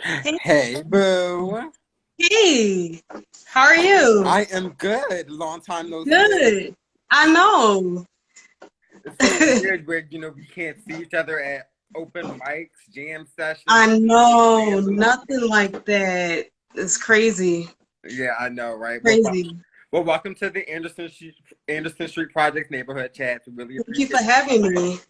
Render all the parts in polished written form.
Hey, Hey, boo. hey, how are you? I am good. Long time no see. Good. I know. It's so weird where, we can't see each other at open mics, jam sessions, I know. family. Nothing like that. It's crazy. Yeah, I know, right? Crazy. Well, welcome to the Anderson Street Project Neighborhood Chat. We really Thank you appreciate for having me.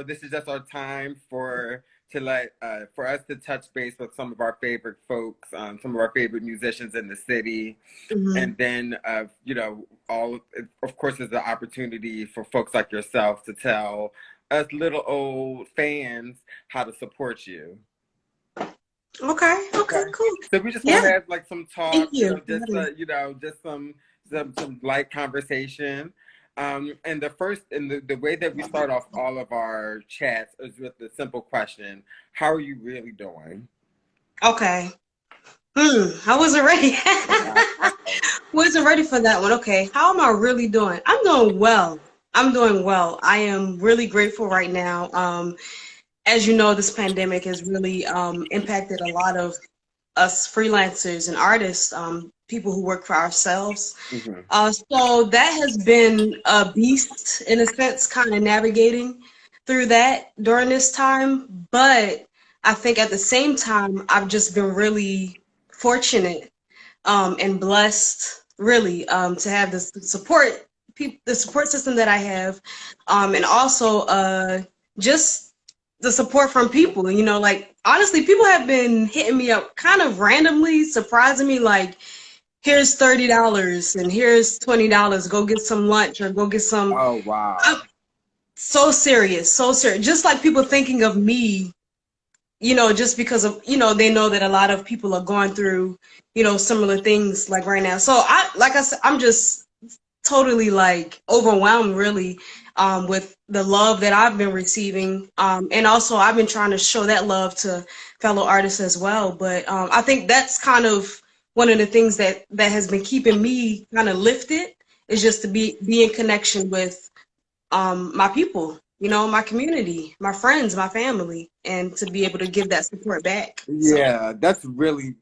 this is just our time for us to touch base with some of our favorite folks, some of our favorite musicians in the city. Hmm. And then all of course is the opportunity for folks like yourself to tell us little old fans how to support you. Okay. Okay. Okay, Cool. so we just want Yeah. to have like some Thank talk, you for just having me. just some light conversation. And the way that we start off all of our chats is with the simple question: how are you really doing? Okay. I wasn't ready. Wow. Wasn't ready for that one. Okay. How am I really doing? I'm doing well. I'm doing well. I am really grateful right now. As you know, this pandemic has really impacted a lot of us freelancers and artists, people who work for ourselves. Hmm. So that has been a beast in a sense, kind of navigating through that during this time. But I think at the same time, I've just been really fortunate and blessed, really, to have the support, the support system that I have, and also just the support from people. You know, like honestly, people have been hitting me up kind of randomly, surprising me, like, here's $30 and here's $20. Go get some lunch or go get some. Oh I'm wow. so serious, so serious. Just like people thinking of me, just because of, they know that a lot of people are going through, similar things like right now. So like I said, I'm just totally like overwhelmed really with the love that I've been receiving. And also I've been trying to show that love to fellow artists as well. But I think that's kind of one of the things that has been keeping me kind of lifted is just to be in connection with my people, my community, my friends, my family, and to be able to give that support back. So, Yeah, that's really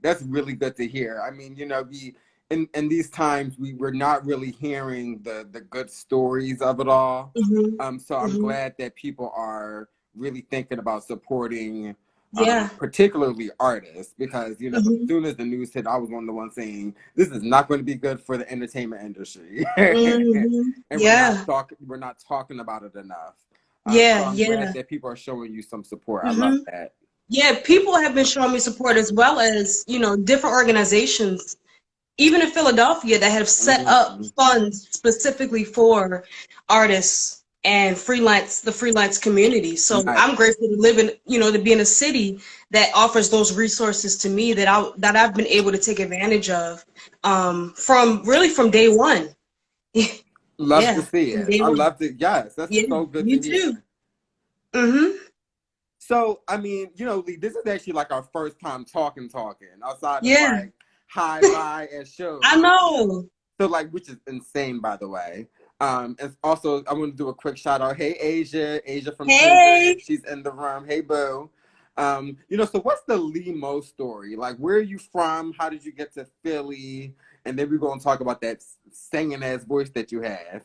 good to hear. I mean, we in these times we're not really hearing the good stories of it all. hmm So I'm hmm glad that people are really thinking about supporting yeah. particularly artists because as hmm soon as the news hit, I was one of the ones saying this is not going to be good for the entertainment industry. And Yeah. we're not talking about it enough. So Yeah. I'm glad Yeah. that people are showing you some support. I love hmm that. Yeah. People have been showing me support as well as, different organizations, even in Philadelphia, that have set up Mhm. funds specifically for artists and the freelance community. So Nice. I'm grateful to live in, to be in a city that offers those resources to me that I've been able to take advantage of from day one. Love to Yeah, see from it. day I one. love to. Yes, that's Yeah, so good me to too. hear. hmm So, I mean, Lee, this is actually like our first time talking outside of Yeah, like hi bye and I shows. know. So, like, which is insane, by the way. And also, I want to do a quick shout out. Hey, Asia from Hey. Kindred. She's in the room. Hey, boo. So what's the Lee Mo story? Like, where are you from? How did you get to Philly? And then we're going to talk about that singing ass voice that you have.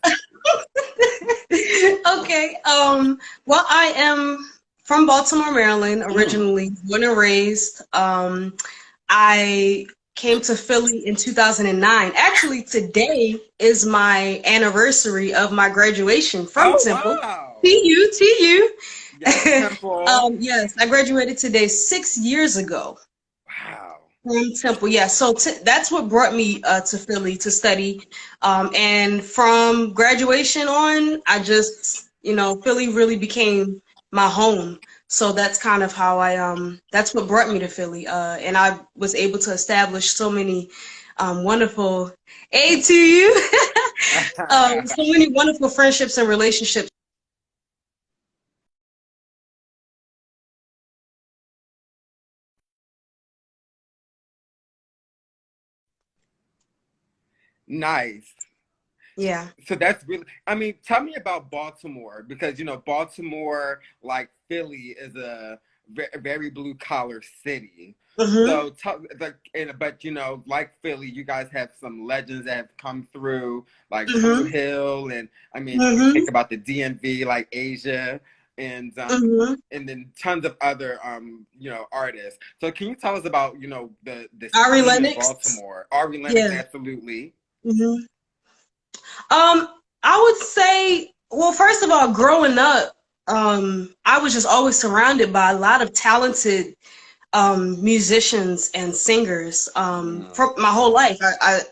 Okay. Well, I am from Baltimore, Maryland, Mm. originally born and raised. I came to Philly in 2009. Actually, today is my anniversary of my graduation from Oh Temple. wow! TU, Yes, TU. Temple. Yes, I graduated today 6 years ago. Wow. From Temple, yeah. So that's what brought me to Philly to study. And from graduation on, I just, Philly really became my home. So that's kind of how that's what brought me to Philly. And I was able to establish so many wonderful, A to you, so many wonderful friendships and relationships. Nice. Yeah. So that's really, I mean, tell me about Baltimore because Baltimore, like Philly, is a very blue collar city. Mm-hmm. So, but you know, like Philly, you guys have some legends that have come through, like True Mm-hmm. Hill, and I mean, you Mm-hmm. think about the DMV, like Asia, Mm-hmm. and then tons of other you know, artists. So, can you tell us about, you know, the Ari scene in Lennox. Baltimore? Ari Lennox, Yeah. absolutely. Mm-hmm. I would say, well, first of all, growing up, I was just always surrounded by a lot of talented musicians and singers Mm, for my whole life.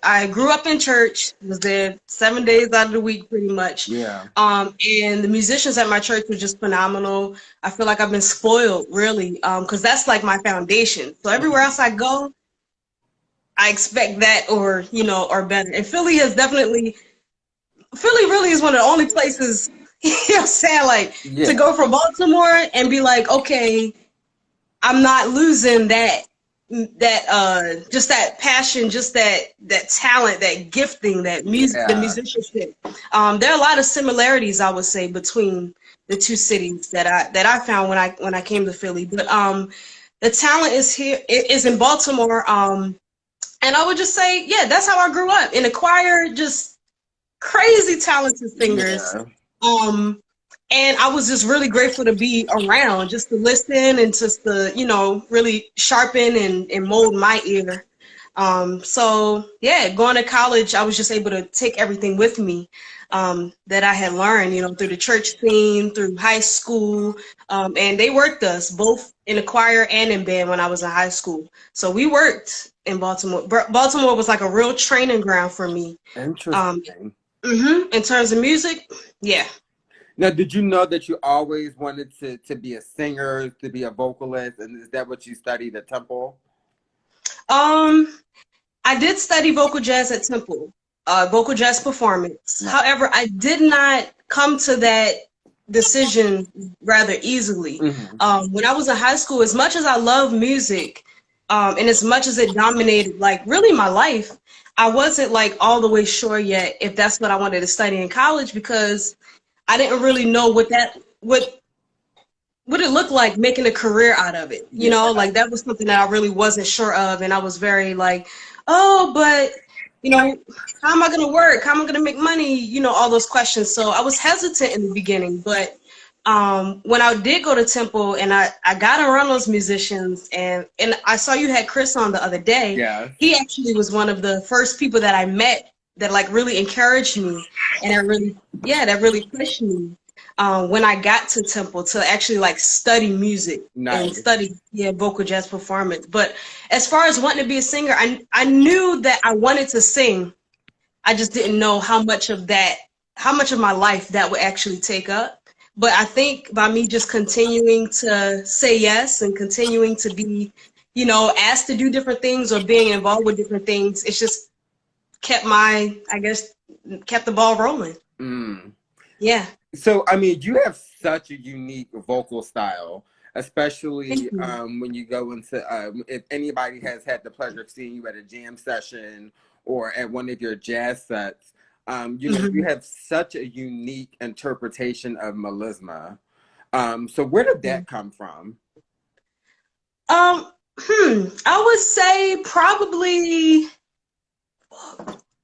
I grew up in church, was there 7 days out of the week pretty much. yeah. And the musicians at my church were just phenomenal. I feel like I've been spoiled really, because that's like my foundation. So everywhere else I go, I expect that or, you know, or better. And Philly really is one of the only places, you know what I'm saying, like to Yeah. go from Baltimore and be like, okay, I'm not losing just that passion, just that talent, that gifting, that music, the Yeah. musicianship. There are a lot of similarities, I would say, between the two cities that I found when I came to Philly. But the talent is here, it is in Baltimore. And I would just say, yeah, that's how I grew up in a choir, just crazy talented singers. Yeah. Um, and I was just really grateful to be around, just to listen and just to, you know, really sharpen and mold my ear. So yeah, going to college, I was just able to take everything with me that I had learned, you know, through the church scene, through high school, and they worked us both in the choir and in band when I was in high school. So we worked in Baltimore. Baltimore was like a real training ground for me. Um, Interesting. in terms of music, yeah. Now, did you know that you always wanted to be a singer, to be a vocalist, and is that what you studied at Temple? Um, I did study vocal jazz at Temple, vocal jazz performance. No. However, I did not come to that decision rather easily. Hmm. When I was in high school, as much as I love music, and as much as it dominated like really my life, I wasn't like all the way sure yet if that's what I wanted to study in college because I didn't really know what it looked like making a career out of it. You Yeah. know, like that was something that I really wasn't sure of. And I was very like, oh, but, you know, how am I going to work? How am I going to make money? You know, all those questions. So I was hesitant in the beginning. But when I did go to Temple and I got around those musicians and I saw you had Chris on the other day, Yeah. he actually was one of the first people that I met that like really encouraged me and that really pushed me when I got to Temple to actually like study music and Nice. study vocal jazz performance. But as far as wanting to be a singer, I knew that I wanted to sing. I just didn't know how much of my life that would actually take up. But I think by me just continuing to say yes and continuing to be, you know, asked to do different things or being involved with different things, it's just kept the ball rolling. Mm. Yeah. So, I mean, you have such a unique vocal style, Thank especially you. when you go into, if anybody has had the pleasure of seeing you at a jam session or at one of your jazz sets, you know, you Mhm. have such a unique interpretation of melisma. So where did that come from? I would say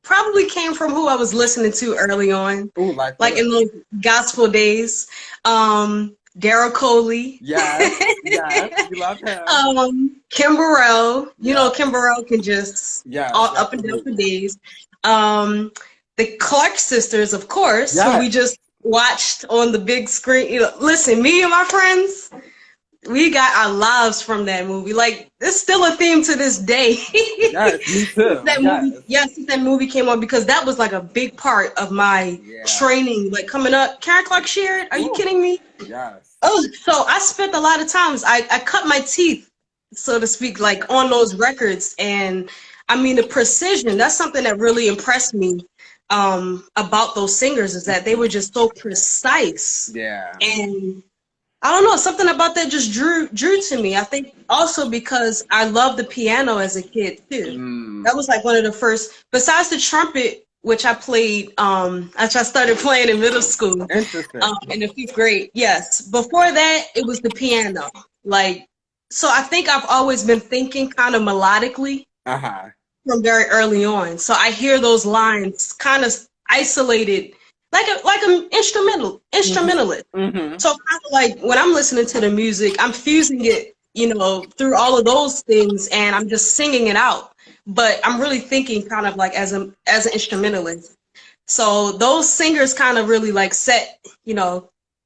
probably came from who I was listening to early on, Oh, like like who? in those gospel days. Daryl Coley, Yes, yes, we love him. Kim Burrell. You know, Kim Yes, Burrell can just yes, all up and down for absolutely. days. Um, the Clark sisters, of course, who we Yes, just watched on the big screen. You know, listen, me and my friends, we got our lives from that movie. Like it's still a theme to this day. yes, me too. That movie, Yes, yes, since that movie came on because that was like a big part of my yeah. training, like coming up. Karen Clark Sheard, are you Ooh, kidding me? yes. Oh, so I spent a lot of times. I cut my teeth, so to speak, like on those records, and I mean the precision. That's something that really impressed me about those singers is that they were just so precise Yeah. and I don't know, something about that just drew to me. I think also because I loved the piano as a kid too. Mm, That was like one of the first, besides the trumpet, which I played, which I started playing in middle school, interesting. in the fifth grade. Yes, before that it was the piano. Like, so I think I've always been thinking kind of melodically Uh-huh. from very early on. So I hear those lines kind of isolated, like an Mm-hmm. instrumentalist. Mm-hmm. So kind of like when I'm listening to the music, I'm fusing it, through all of those things, and I'm just singing it out. But I'm really thinking kind of like as an instrumentalist. So those singers kind of really like set,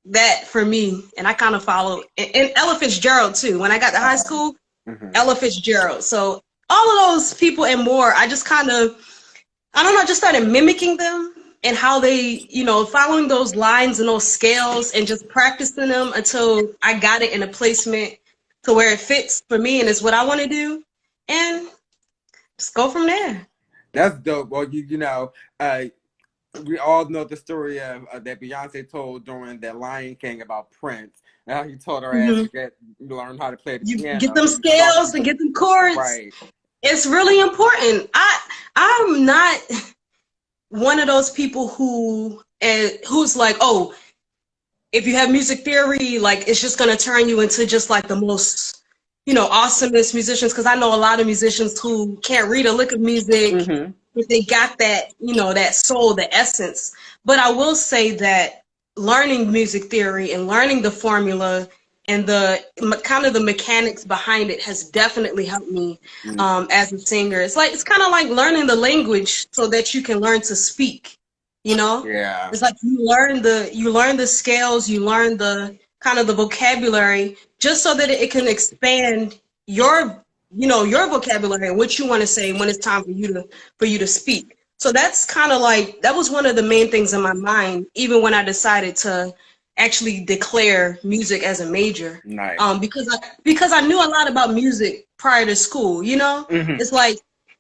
that for me, and I kind of follow. And Ella Fitzgerald too. When I got to high Uh-huh. school, Mm-hmm. Ella Fitzgerald. So all of those people and more, I just kind of, I don't know, just started mimicking them and how they, following those lines and those scales and just practicing them until I got it in a placement to where it fits for me and it's what I want to do. And just go from there. That's dope. Well, we all know the story of that Beyonce told during that Lion King about Prince. And how he told her ass Hmm. to learn how to play the You get piano them and start scales and get them chords. right. It's really important. I'm not one of those people who's like, oh, if you have music theory, like it's just gonna turn you into just like the most, awesomest musicians. Because I know a lot of musicians who can't read a lick of music, Mm-hmm. but they got that, that soul, the essence. But I will say that learning music theory and learning the formula and the kind of the mechanics behind it has definitely helped me as a singer. It's kind of like learning the language so that you can learn to speak. You know, Yeah. it's like you learn the scales, you learn the kind of the vocabulary, just so that it can expand your vocabulary and what you want to say when it's time for you to speak. So that's kind of like that was one of the main things in my mind, even when I decided to actually declare music as a major, Nice. because I knew a lot about music prior to school. Mm-hmm. It's like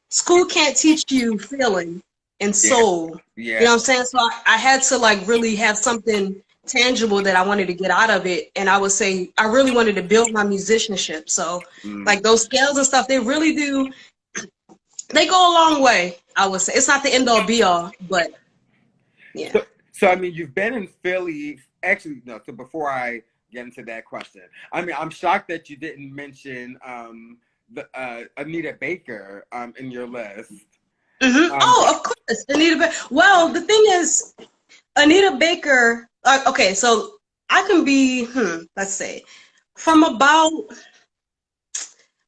school can't teach you feeling and Yeah. soul. You Yeah. know what I'm saying? So I had to like really have something tangible that I wanted to get out of it. And I would say I really wanted to build my musicianship. So Mm. like those scales and stuff, they really do, they go a long way, I would say. It's not the end all be all, but yeah. So I mean, you've been in Philly. Actually, no. So before I get into that question, I mean, I'm shocked that you didn't mention the Anita Baker in your list. Um, Oh, of course, Anita Baker. Well, the thing is, Anita Baker, okay, so I can be, let's say, from about,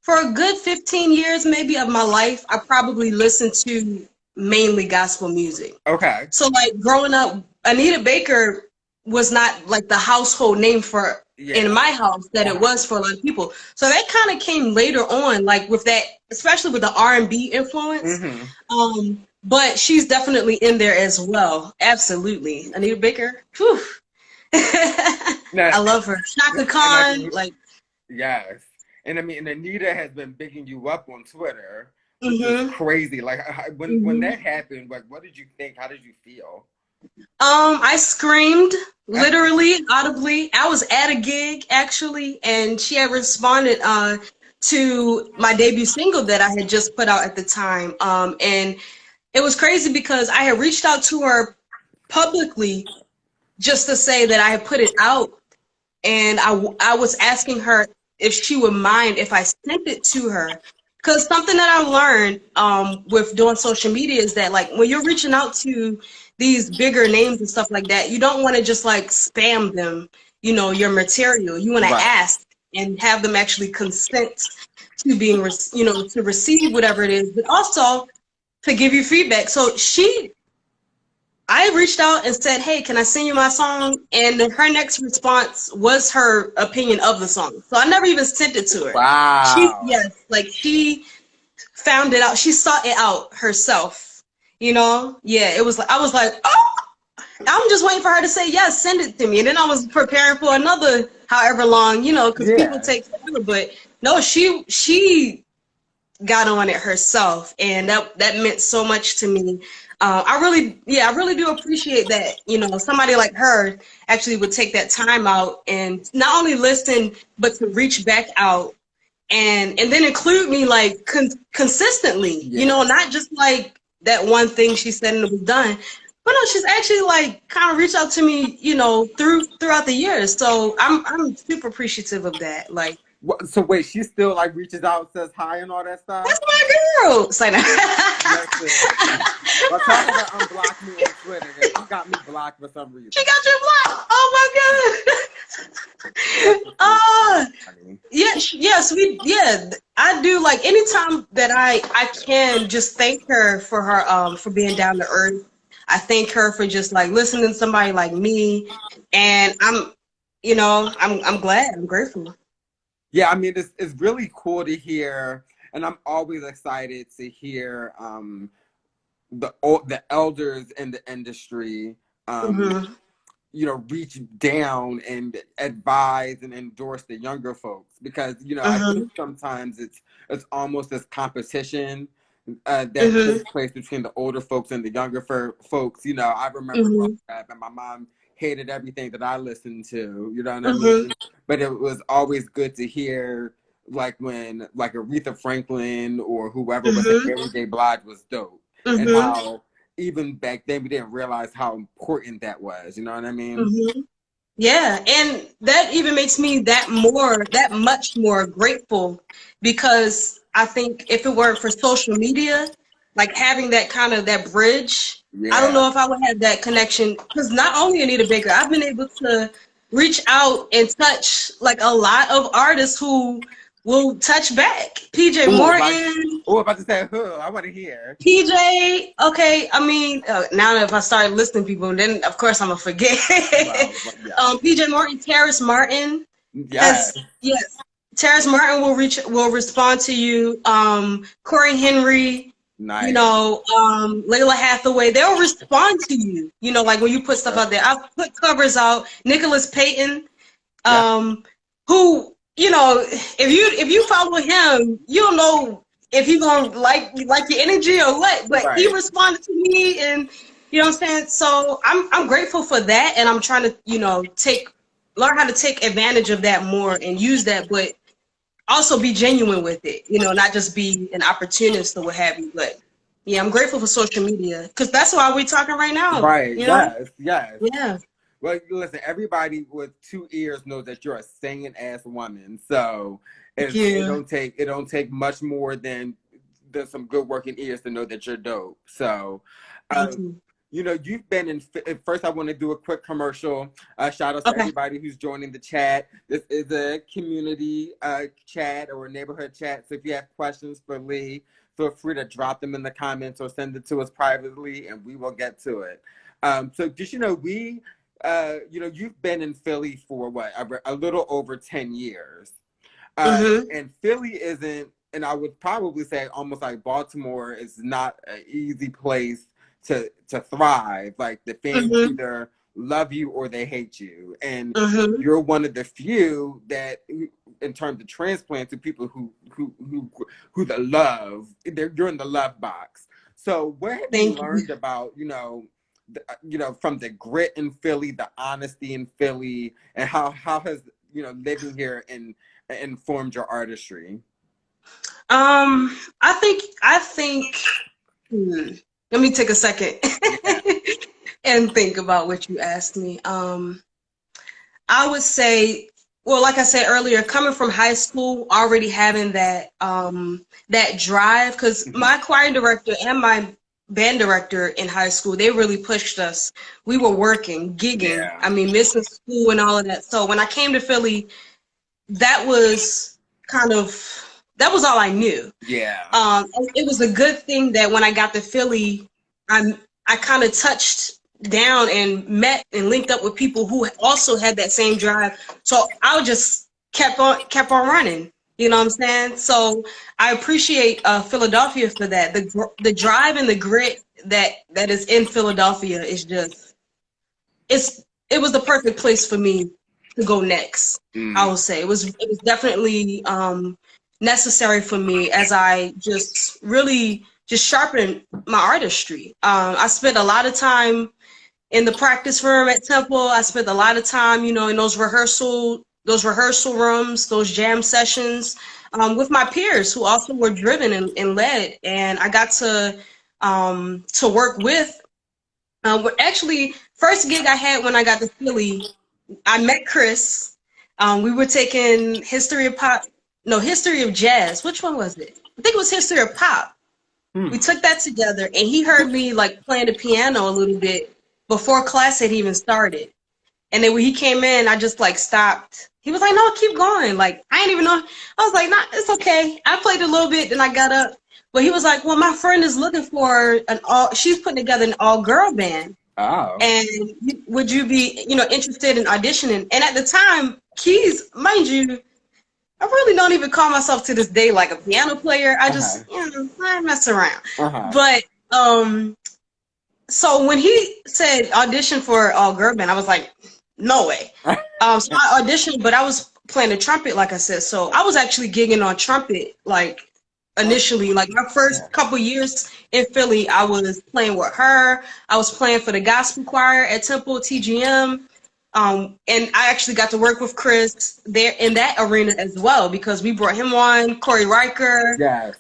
for a good 15 years maybe of my life, I probably listened to mainly gospel music. okay. So like growing up, Anita Baker was not like the household name for in Yeah. my house that it Uh-huh. was for a lot of people. So that kind of came later on, like with that, especially with the R&B influence. Mm-hmm. But she's definitely in there as well. Absolutely, Anita Baker. Whew. Now, I love her. Shaka and I Khan, mean, like. yes. And I mean, and Anita has been bigging you up on Twitter, which is Mhm. crazy. Like when Mhm. that happened, like what did you think? How did you feel? I screamed literally, audibly. I was at a gig actually, and she had responded to my debut single that I had just put out at the time. And it was crazy because I had reached out to her publicly just to say that I had put it out, and I was asking her if she would mind if I sent it to her. Because something that I learned with doing social media is that like when you're reaching out to these bigger names and stuff like that, you don't want to just like spam them, your material. You want to Right. ask and have them actually consent to being, to receive whatever it is, but also to give you feedback. So I reached out and said, "Hey, can I send you my song?" And her next response was her opinion of the song. So I never even sent it to her. Wow. Yes, like she found it out. She sought it out herself. Yeah, it was like I was like, oh, I'm just waiting for her to say yes, send it to me. And then I was preparing for another however long, because people Yeah. take forever. But no, she got on it herself, and that meant so much to me. I really do appreciate that. Somebody like her actually would take that time out and not only listen, but to reach back out and then include me like consistently. Yeah. Not just like that one thing she said and it was done. But no, she's actually like kind of reached out to me, throughout the years. So I'm super appreciative of that. Like So wait, she still like reaches out, says hi, and all that stuff. That's my girl. Say Listen, that. well, tell her to unblock me on Twitter. That she got me blocked for some She reason. got you blocked. Oh my That's god. the sweet. Honey. Yes, I do like anytime that I can just thank her for being down to earth. I thank her for just like listening to somebody like me, and I'm glad, I'm grateful. Yeah, I mean, it's really cool to hear, and I'm always excited to hear the elders in the industry, um, Mhm. reach down and advise and endorse the younger folks, because I think Mhm. sometimes it's almost this competition that takes Mhm. place between the older folks and the younger folks. I remember growing Mhm. up and my mom hated everything that I listened to. You know what I Mhm. mean? But it was always good to hear, like when like Aretha Franklin or whoever was saying Mhm. Mary J. Blige was dope, and Mhm. how even back then we didn't realize how important that was. You know what I mean? Mhm. Yeah, and that even makes me that much more grateful because I think if it weren't for social media, like having that kind of that bridge, I don't Yeah. know if I would have that connection. Because not only Anita Baker, I've been able to reach out and touch like a lot of artists who will touch back. PJ Oh, like, Morton, oh, about to say, huh, I want to hear. PJ, okay. I mean, now if I start listing people, then of course I'm gonna forget. Well, yeah. PJ Morton, Terrace Martin Yes. has yes. Terrace Martin will respond to you. Corey Henry, Nice. Layla Hathaway, they'll respond to you. Like when you put stuff out there. I've put covers out. Nicholas Payton, Yeah. um, who if you follow him, you'll know if he's gonna like your energy or what. But he Right. responded to me, and you know what I'm saying. So I'm grateful for that, and I'm trying to take learn how to take advantage of that more and use that, but also be genuine with it. Not just be an opportunist or what have you. But yeah, I'm grateful for social media because that's why we're talking right now. Right. Yes. Yes. Yeah. Well, listen, everybody with two ears knows that you're a singing ass woman. So Thank it you. don't take much more than some good working ears to know that you're dope. So, Thank um, you. you've been in. First, I want to do a quick commercial. Shout out to Okay. everybody who's joining the chat. This is a community chat or a neighborhood chat. So if you have questions for Lee, feel free to drop them in the comments or send it to us privately, and we will get to it. So just you've been in Philly for what a little over 10 years, Mhm. and Philly isn't, and I would probably say almost like Baltimore is not an easy place to thrive. Like the fans Mhm. either love you or they hate you, and Mhm. you're one of the few that, in terms of transplants, to people who the love, you're in the love box. So what have you Thank you. learned about from the grit in Philly, the honesty in Philly, and how has living here and informed your artistry? I think. Hmm, let me take a second Yeah. and think about what you asked me. I would say, well, like I said earlier, coming from high school, already having that drive, because Mhm. my choir director and my band director in high school, they really pushed us. We were working, gigging. Yeah. I mean, missing school and all of that. So when I came to Philly, that was kind of that was all I knew. Yeah. It was a good thing that when I got to Philly, I kind of touched down and met and linked up with people who also had that same drive. So I just kept on running. You know what I'm saying? So I appreciate Philadelphia for that. The drive and the grit that is in Philadelphia is just it was the perfect place for me to go next. I Mm. will say it was definitely necessary for me as I just really just sharpened my artistry. I spent a lot of time in the practice room at Temple. I spent a lot of time, in those rehearsal rooms, those jam sessions with my peers who also were driven and led, and I got to work with. Actually, first gig I had when I got to Philly, I met Chris. We were taking history of pop, no, history of jazz. Which one was it? I think it was history of pop. We Hmm. took that together, and he heard me like playing the piano a little bit before class had even started. And then when he came in, I just like stopped. He was like, "No, keep going." Like I didn't even know. I was like, "Nah, it's okay." I played a little bit, then I got up. But he was like, "Well, my friend is looking for an all. She's putting together an all girl band, Oh. and would you be, interested in auditioning?" And at the time, keys, mind you, I really don't even call myself to this day like a piano player. I Uh-huh. just, I mess around. Uh-huh. But so when he said audition for all girl band, I was like, no way. So I auditioned, but I was playing the trumpet, like I said. So I was actually gigging on trumpet, like initially, like my Yeah. first couple years in Philly, I was playing with her. I was playing for the gospel choir at Temple TGM. And I actually got to work with Chris there in that arena as well because we brought him on, Corey Riker. Yes.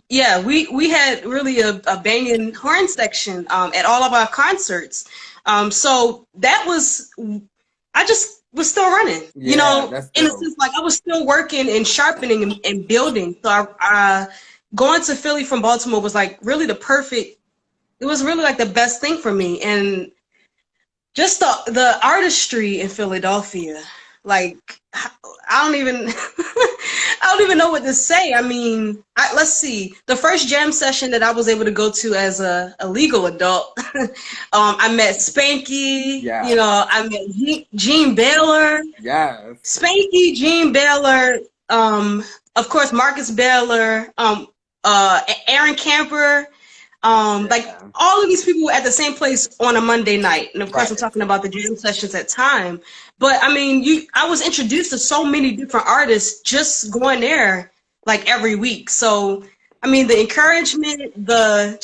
Yeah, we had really a banging horn section at all of our concerts. So that was, I just was still running, Yeah, that's in a dope. sense, like I was still working and sharpening and building. So going to Philly from Baltimore was like really it was really like the best thing for me. And just the artistry in Philadelphia, like I don't even I don't even know what to say. I mean, let's see. The first jam session that I was able to go to as a legal adult, I met Spanky. Yeah. I met Gene Baylor, Yes. Spanky, Gene Baylor, of course Marcus Baylor, Aaron Camper. Like Yeah. all of these people were at the same place on a Monday night, and of course I'm Right. talking about the jam sessions at time. But I mean, I was introduced to so many different artists just going there like every week. So I mean, the encouragement, the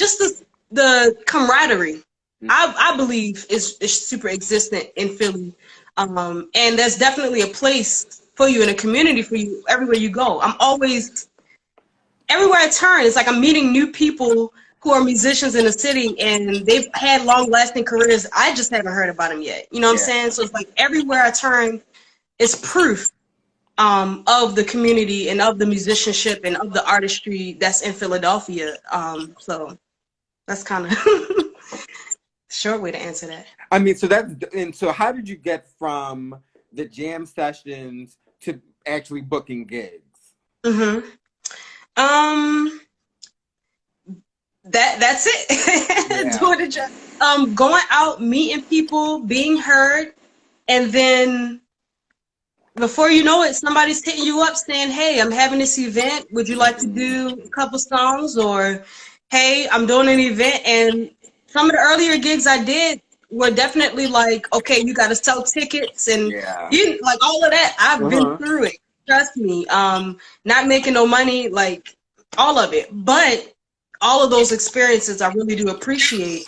camaraderie, I believe is super existent in Philly, and there's definitely a place for you and a community for you everywhere you go. I'm always everywhere I turn, it's like I'm meeting new people who are musicians in the city and they've had long lasting careers. I just haven't heard about them yet. You know what I'm Yeah. saying? So it's like everywhere I turn, it's proof of the community and of the musicianship and of the artistry that's in Philadelphia. So that's kind of short way to answer that. I mean, so how did you get from the jam sessions to actually booking gigs? hmm Um, that's it. Yeah. Doing the job. Going out, meeting people, being heard, and then before you know it, somebody's hitting you up saying, "Hey, I'm having this event. Would you like to do a couple songs?" Or, "Hey, I'm doing an event." And some of the earlier gigs I did were definitely like, "Okay, you got to sell tickets and Yeah. you like all of that." I've been Uh-huh. through it. Trust me. Not making no money, like all of it, but all of those experiences I really do appreciate.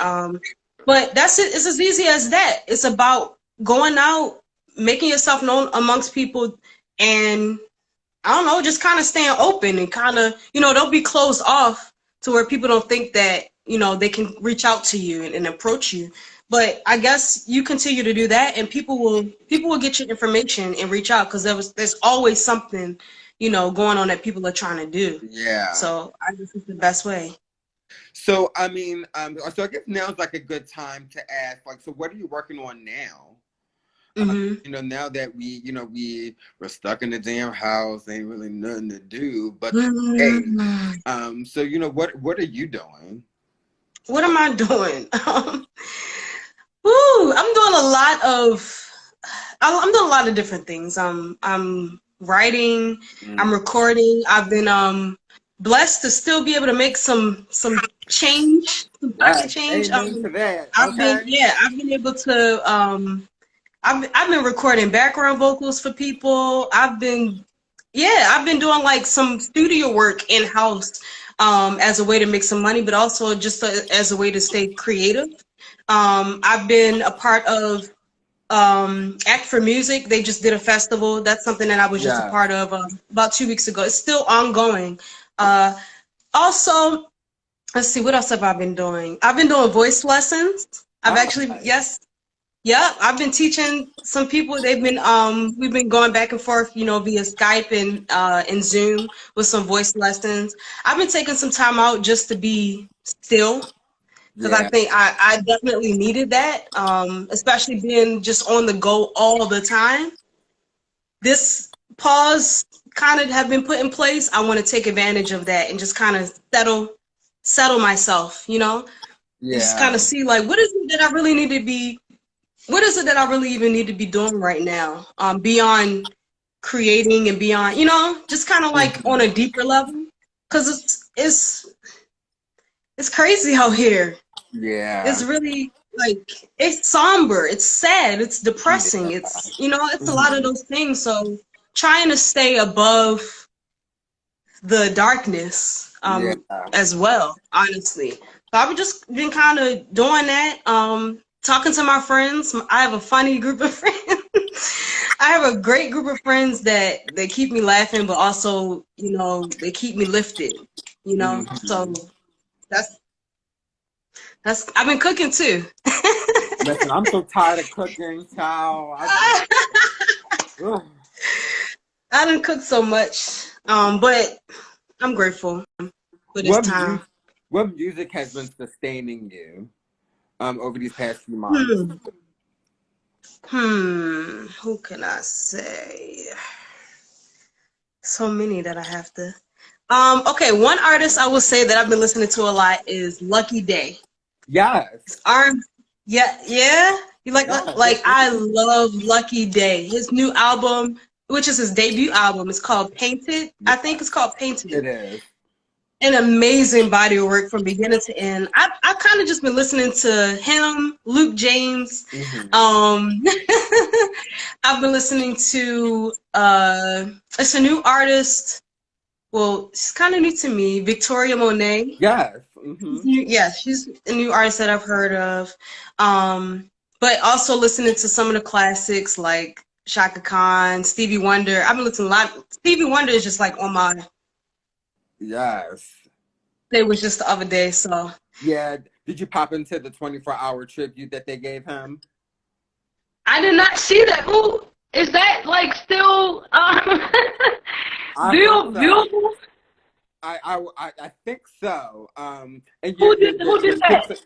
But that's it. It's as easy as that. It's about going out, making yourself known amongst people, and I don't know, just kind of staying open and kind of, don't be closed off to where people don't think that, they can reach out to you and approach you. But I guess you continue to do that, and people will get your information and reach out because there's always something, going on that people are trying to do. Yeah. So I guess it's the best way. So I mean, so I guess now's like a good time to ask, like, so what are you working on now? hmm Now that we were stuck in the damn house, ain't really nothing to do. But hey, so what are you doing? What am I doing? Woo, I'm doing a lot of different things. I'm writing, I'm Mm. recording. I've been blessed to still be able to make some change, some pocket Yes, change. amen to that. I've been able to I've been recording background vocals for people. I've been doing like some studio work in house as a way to make some money, but also just as a way to stay creative. I've been a part of Act for Music. They just did a festival. That's something that I was just a Yeah. part of about 2 weeks ago. It's still ongoing. Uh, Also, let's see, what else have I been doing? I've been doing voice lessons. I've Oh, actually, nice. yes, Yeah, I've been teaching some people. We've been going back and forth, via Skype and Zoom with some voice lessons. I've been taking some time out just to be still because I Yeah, think I definitely needed that, especially being just on the go all the time. This pause kind of have been put in place. I want to take advantage of that and just kind of settle myself, just kind of yeah, see like what is it that I really even need to be doing right now? Beyond creating and beyond, just kind of like on hmm, a deeper level. Cause it's crazy out here. It's yeah, really like it's somber, it's sad, it's depressing. yeah, It's a lot of hmm, those things. So trying to stay above the darkness yeah, as well, honestly. So I've just been kind of doing that, talking to my friends. I have a funny group of friends. I have a great group of friends that they keep me laughing, but also, they keep me lifted. So hmm. that's I've been cooking too. Listen, I'm so tired of cooking, child. I just, ugh. I didn't cook so much, but I'm grateful for this What time. music, what music has been sustaining you over these past few months? Hmm. Who can I say? So many that I have to. Okay, one artist I will say that I've been listening to a lot is Lucky Day. Yes, It's R. Yeah, yeah. You yes, like I love Lucky Day. His new album, which is his debut album, is called Painted. I think yeah, it's called Painted. it is. An amazing body of work from beginning to end. I've kind of just been listening to him, Luke James. Hmm. Um, I've been listening to it's a new artist. Well, she's kind of new to me, Victoria Monet. Yes. Hmm. Yeah, she's a new artist that I've heard of. But also listening to some of the classics like Shaka Khan, Stevie Wonder. I've been listening a lot. Stevie Wonder is just like on my. Yes. It was just the other day, so Yeah. Did you pop into the 24-hour tribute that they gave him? I did not see that. Who is that? Like still I heard so. viewable? I think so. And Who did that?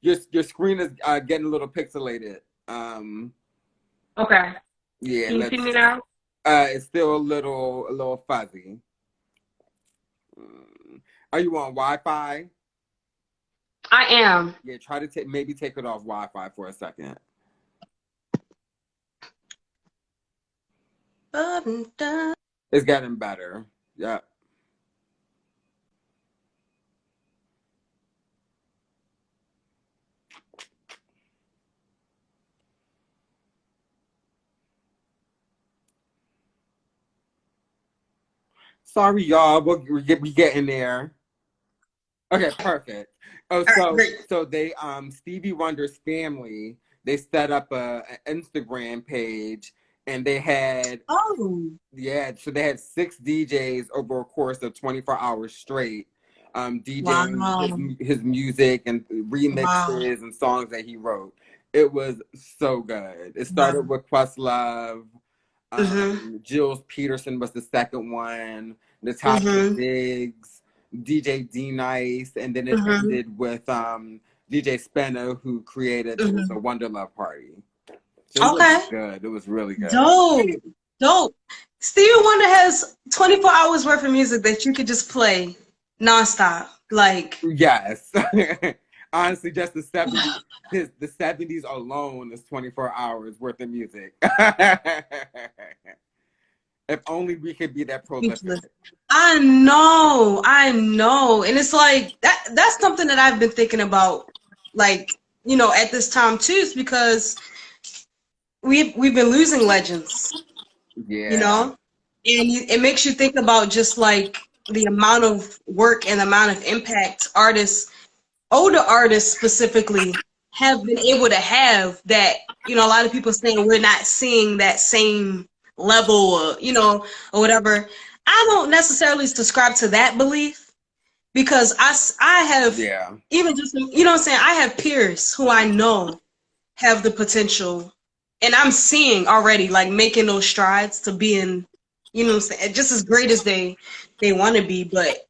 your screen is getting a little pixelated. Okay. Yeah. Can you see Let's. me now? It's still a little fuzzy. Mm. Are you on Wi-Fi? I am. Yeah. Try to maybe take it off Wi-Fi for a second. It's getting better. Yeah. Sorry, y'all. We getting there. Okay, perfect. Oh, All right, so great. so they Stevie Wonder's family, they set up an Instagram page, and they had, Oh, yeah, so they had six DJs over a course of 24 hours straight, DJing wow. his music and Wow. remixes and songs that he wrote. It was so good. It started Wow. with Questlove. Mhm. Jules Peterson was the second one. Natasha Mhm. Diggs, DJ D Nice, and then it Mhm. ended with DJ Spenno, who created the Mhm. Wonder Love Party. So it was Okay. good. It was really good. Dope. Dope. Stevie Wonder has 24 hours worth of music that you could just play nonstop. Like, Yes. Honestly, just the 70s alone is 24 hours worth of music. If only we could be that speechless. prolific. I know. And it's like that's something that I've been thinking about, like, at this time too, is because we've been losing legends, you Yeah. know? And it makes you think about just like the amount of work and the amount of impact older artists specifically, have been able to have that, a lot of people saying we're not seeing that same level or whatever. I don't necessarily subscribe to that belief because I have Yeah. even just, what I'm saying? I have peers who I know have the potential, and I'm seeing already like making those strides to being, you know what I'm saying, just as great as they want to be. But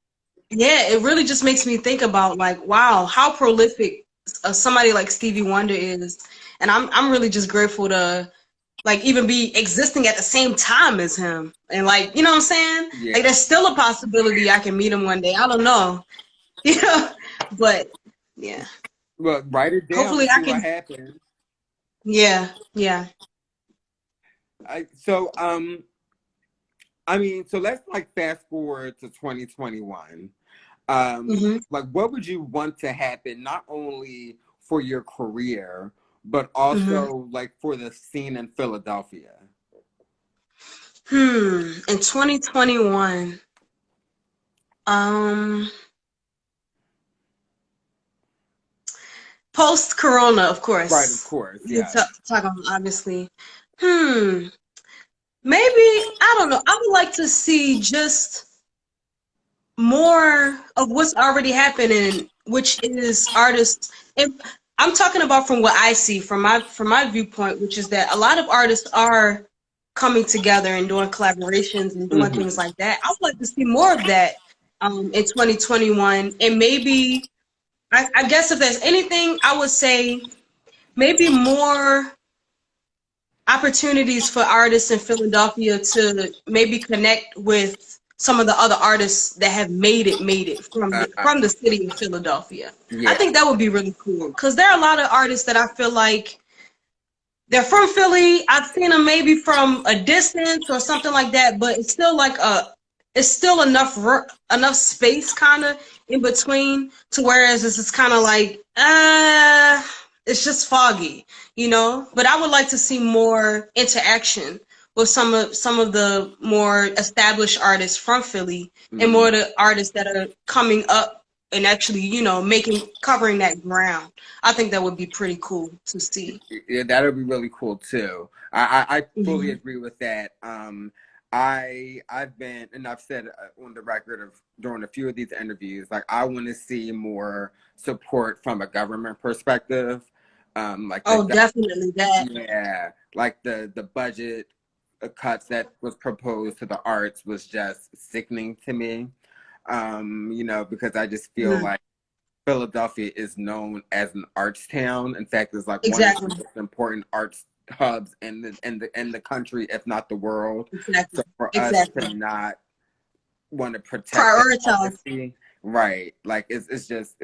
yeah, it really just makes me think about like, wow, how prolific somebody like Stevie Wonder is, and I'm really just grateful to like even be existing at the same time as him, and like, you know what I'm saying, Yeah. like there's still a possibility I can meet him one day. I don't know, you know, but yeah, Well, write it down hopefully and I see what can. happens. Yeah, yeah. So I mean, so let's like fast forward to 2021. Hmm. Like what would you want to happen not only for your career, but Hmm. also like for the scene in Philadelphia? In 2021, um, post Corona, of Right, of course. course, You yeah. talk about obviously. Hmm. Maybe I don't know. I would like to see just more of what's already happening, which is artists. And I'm talking about from what I see from my viewpoint, which is that a lot of artists are coming together and doing collaborations and doing things Hmm. like that. I would like to see more of that in 2021, and maybe I guess if there's anything, I would say maybe more opportunities for artists in Philadelphia to maybe connect with some of the other artists that have made it from the city of Philadelphia. I Yeah, think that would be really cool because there are a lot of artists that I feel like they're from Philly. I've seen them maybe from a distance or something like that, but it's still enough space kind of in between to whereas this is kind of like it's just foggy, you know. But I would like to see more interaction with some of the more established artists from Philly and more mm, of the artists that are coming up and actually, you know, covering that ground. I think that would be pretty cool to see. yeah, that would be really cool too. I fully Hmm. agree with that. I've been, and I've said on the record of during a few of these interviews, like I want to see more support from a government perspective. Like Oh, definitely that. yeah, like the budget cuts that was proposed to the arts was just sickening to me. You know, because I just feel Mhm. like Philadelphia is known as an arts town. In fact, it's like one of the Exactly. most important arts hubs in the country, if not the world. Exactly. So for us to Exactly. not want to protect that Prioritize. legacy, right? Like it's just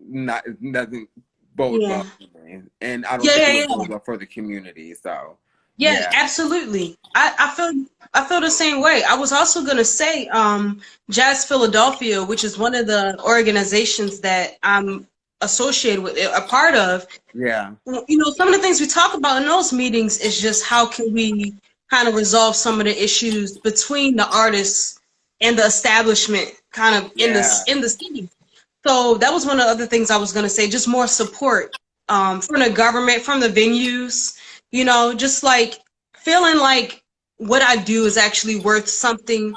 not it doesn't bode Yeah. well for me, and I don't Yeah, think it yeah, would yeah. bode well for the community. So Yeah, yeah, absolutely. I feel the same way. I was also gonna say, Jazz Philadelphia, which is one of the organizations that I'm associated with, a part of. yeah, You know, some of the things we talk about in those meetings is just how can we kind of resolve some of the issues between the artists and the establishment kind of yeah, in the city. So that was one of the other things I was going to say, just more support from the government, from the venues, you know, just like feeling like what I do is actually worth something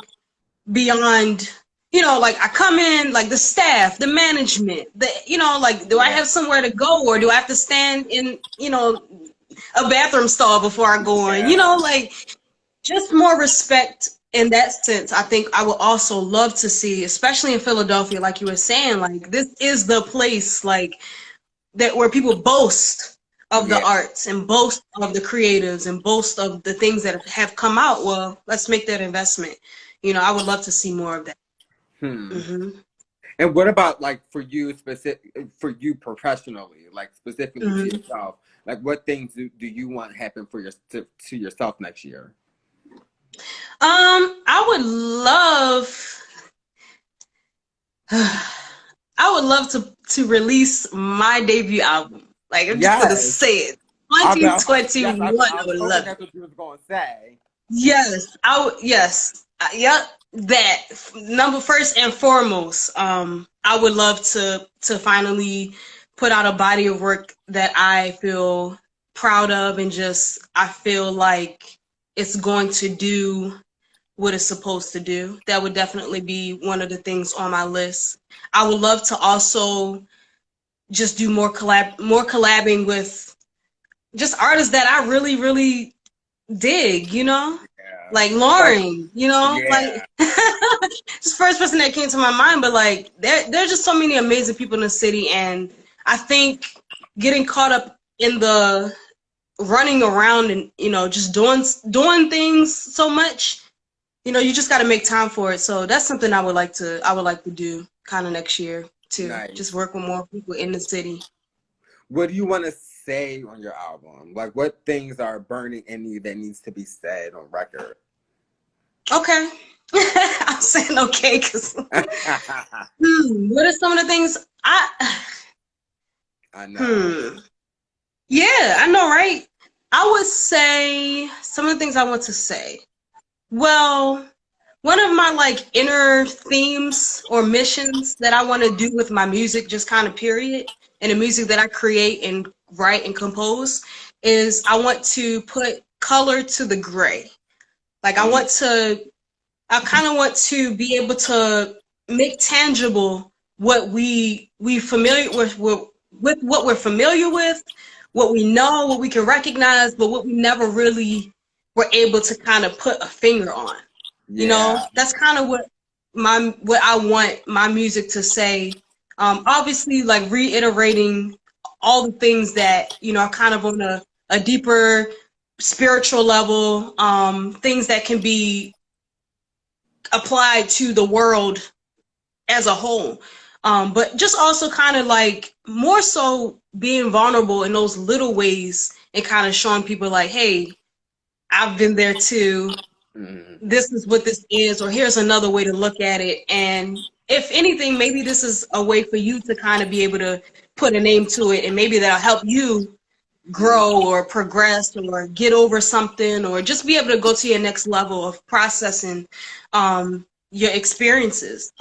beyond, you know, like I come in, like the staff, the management, you know, like do I yeah, have somewhere to go or do I have to stand in, you know, a bathroom stall before I go in, you know, yeah, like just more respect in that sense. I think I would also love to see, especially in Philadelphia, like you were saying, like this is the place like that where people boast of the yeah. arts and boast of the creatives and boast of the things that have come out. Well, let's make that investment. You know, I would love to see more of that. Hmm. Hmm. And what about like for you for you professionally, like specifically to Hmm. yourself? Like what things do you want to happen for to yourself next year? I would love I would love to release my debut album. Like I'm just gonna Yes. say it. Yes, 2021, I I was would hoping love it. that's what you was going to say. Yes, yes. Yep. That number first and foremost. I would love to finally put out a body of work that I feel proud of and just I feel like it's going to do what it's supposed to do. That would definitely be one of the things on my list. I would love to also just do more collabing with just artists that I really, really dig, you know? Yeah. Like Like, Lauren, you know? Like yeah. just first person that came to my mind, but like there's just so many amazing people in the city, and I think getting caught up in the running around and, you know, just doing things so much, you know, you just got to make time for it. So that's something I would like to do kind of next year too. Just Nice. work with more people in the city. What do you want to say on your album? Like, what things are burning in you that needs to be said on record? Okay. I'm saying okay because I what are some of the things I know. hmm yeah, I know, right? I would say some of the things I want to say. Well, one of my like inner themes or missions that I want to do with my music, just kind of period, and the music that I create and write and compose, is I want to put color to the gray. Like Mm, I kind of want to be able to make tangible what we familiar with what we're familiar with, what we know, what we can recognize, but what we never really were able to kind of put a finger on. You know, yeah. that's kind of what I want my music to say. Obviously, like reiterating all the things that, you know, are kind of on a deeper spiritual level, things that can be applied to the world as a whole. But just also kind of like more so being vulnerable in those little ways and kind of showing people like, hey, I've been there too. Mm, This is what this is, or here's another way to look at it. And if anything, maybe this is a way for you to kind of be able to put a name to it, and maybe that'll help you mm, grow or progress or get over something or just be able to go to your next level of processing your experiences.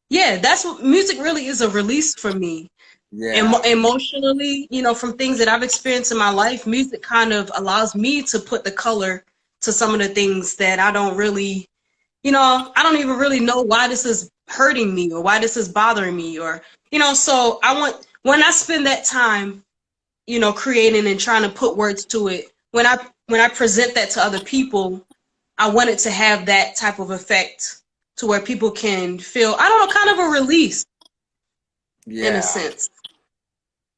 Yeah, that's what music really is, a release for me. yeah. Emotionally, you know, from things that I've experienced in my life, music kind of allows me to put the color to some of the things that I don't really, you know, I don't even really know why this is hurting me or why this is bothering me or, you know, so I want, when I spend that time, you know, creating and trying to put words to it, when I present that to other people, I want it to have that type of effect to where people can feel, I don't know, kind of a release in a Yeah. sense.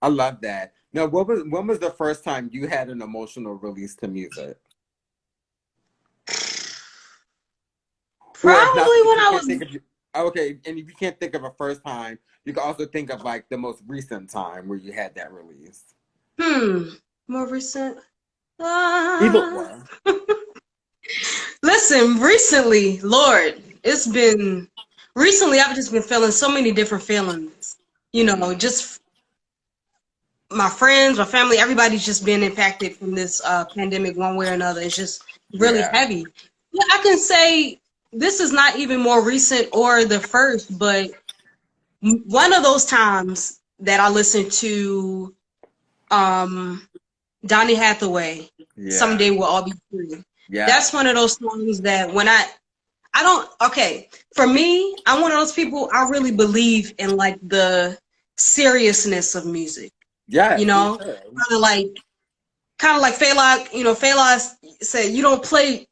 I love that. Now, when was the first time you had an emotional release to music? Or if not, Probably if when you I can't was think of okay, and if you can't think of a first time, you can also think of like the most recent time where you had that release. hmm more recent. Either Uh, or. listen, recently, Lord, it's been recently. I've just been feeling so many different feelings. You know, Mm, just my friends, my family, everybody's just been impacted from this pandemic one way or another. It's just really yeah. heavy. Yeah, I can say this is not even more recent or the first, but one of those times that I listened to um, Donny Hathaway, Yeah. "Someday We'll All Be Free." Yeah. That's one of those songs that when I don't, okay, for me, I'm one of those people, I really believe in like the seriousness of music, you Yes, me know, too. kind of like Fela, you know, Fela said, you don't play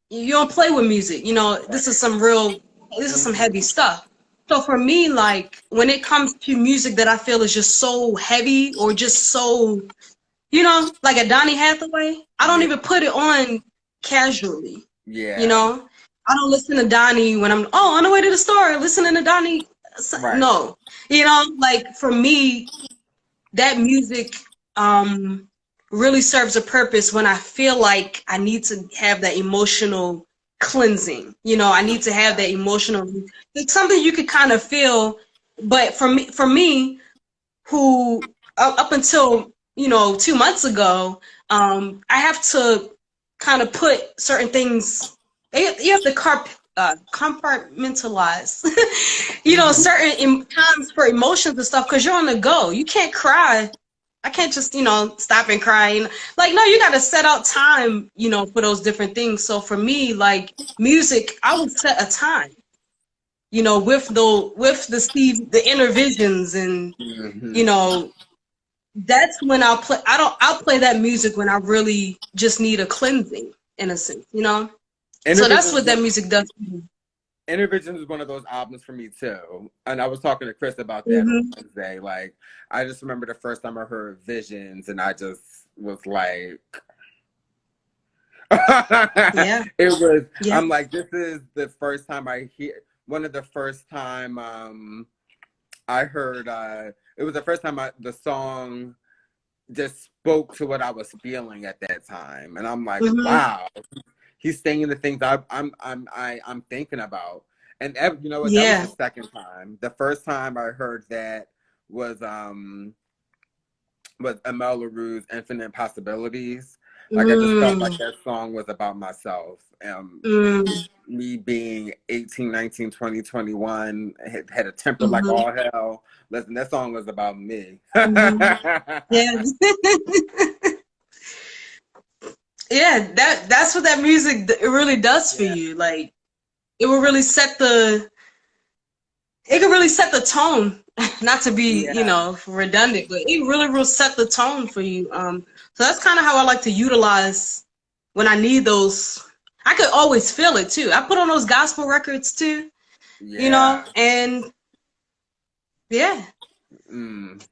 with music, you know, Right. this is some heavy Hmm. stuff. So for me, like when it comes to music that I feel is just so heavy or just so, you know, like a Donny Hathaway, I don't Yeah. even put it on casually. You Yeah. know, I don't listen to Donny when I'm on the way to the store listening to Donny. Right. No, you know, like for me, that music really serves a purpose when I feel like I need to have that emotional cleansing. You know, I need to have Yeah. that emotional. It's something you could kind of feel, but for me, who up until, you know, 2 months ago, I have to kind of put certain things. You have to compartmentalize, you know, Hmm. certain times for emotions and stuff because you're on the go. You can't cry. I can't just, you know, stop and cry. Like, no, you got to set out time, you know, for those different things. So for me, like music, I would set a time, you know, with the inner visions and, you Hmm. know, that's when I'll play. I'll play that music when I really just need a cleansing, in a sense, you know. So that's Intervision what is that one, music does for me. Intervision is one of those albums for me too. And I was talking to Chris about that on Hmm. Wednesday. Like, I just remember the first time I heard Visions, and I just was like, Yeah, it was. yeah. I'm like, this is the first time I hear. One of the first time I heard. It was the first time the song just spoke to what I was feeling at that time, and I'm like, Hmm. wow, he's saying the things I'm thinking about. And you know what? That was the Yeah. second time. The first time I heard that was Amel LaRue's Infinite Possibilities. Like, I just felt like Mm, that song was about myself. mm, Me being 18, 19, 20, 21, had a temper like hmm, all hell. Listen, that song was about me. hmm. Yeah. Yeah, that's what that music it really does for Yeah. you. Like it will really set the it can really set the tone. Not to be, you Yeah. know, redundant, but it really will set the tone for you. So that's kind of how I like to utilize when I need those. I could always feel it too. I put on those gospel records too, you know, Yeah. and yeah, Mm.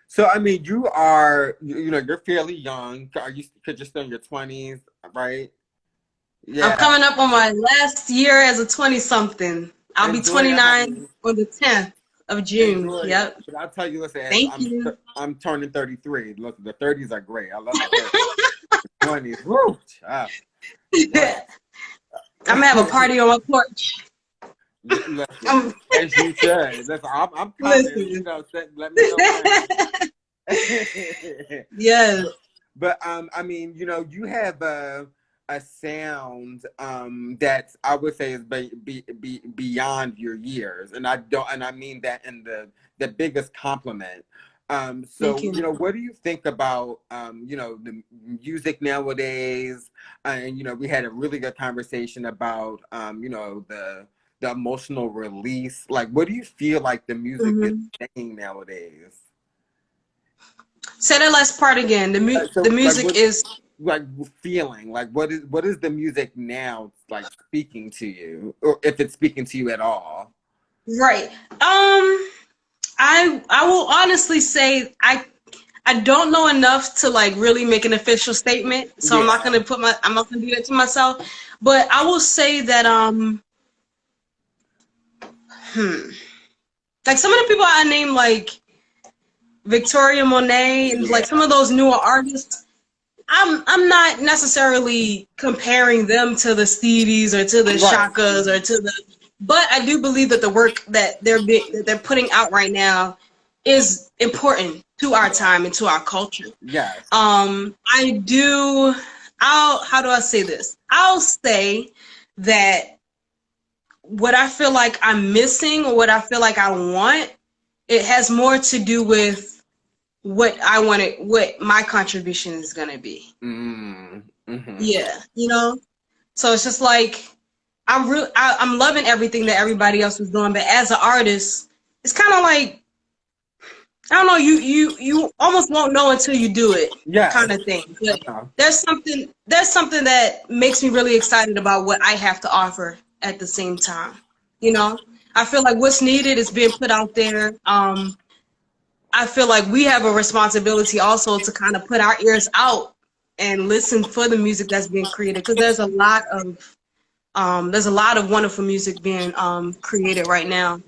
So I mean, you're fairly young. Are you? Because you're still in your 20s, right? I'm Yeah. coming up on my last year as a 20 something. I'll be Enjoy it, 29 honey. on the 10th of June. Enjoy it. Yep. But I'll tell you, listen, Thank you. I'm turning 33. Look, the 30s are great. I love the 30s. 20s, woo, child. I'm But gonna have a party on my porch. listen, Um, as you should. Listen, I'm coming. listen. Let me know when. Yes. But I mean, you have a sound that I would say is beyond your years, and I mean that in the biggest compliment. Thank So you. what do you think about the music nowadays? And we had a really good conversation about the emotional release. Like, what do you feel like the music is Hmm. saying nowadays? Say that last part again. The So like music what is like feeling like what is the music now like speaking to you, or if it's speaking to you at all? right. I will honestly say I don't know enough to like really make an official statement, so Yeah. I'm not gonna do that to myself. But I will say that hmm, like some of the people I named like Victoria Monet and like some Yeah. of those newer artists, I'm not necessarily comparing them to the Stevies or to the Right. Shakas or to the, but I do believe that the work that they're putting out right now is important to our Yeah. time and to our culture. Yes. I do. How do I say this? I'll say that what I feel like I'm missing or what I feel like I want, it has more to do with what I wanted, what my contribution is gonna be. Mm. Mm-hmm. Yeah, you know. So it's just like I'm loving everything that everybody else was doing, but as an artist, it's kind of like I don't know. You almost won't know until you do it, kind Yes. of thing. But Uh-huh. there's something that makes me really excited about what I have to offer at the same time. You know, I feel like what's needed is being put out there. I feel like we have a responsibility also to kind of put our ears out and listen for the music that's being created because there's a lot of wonderful music being created right now.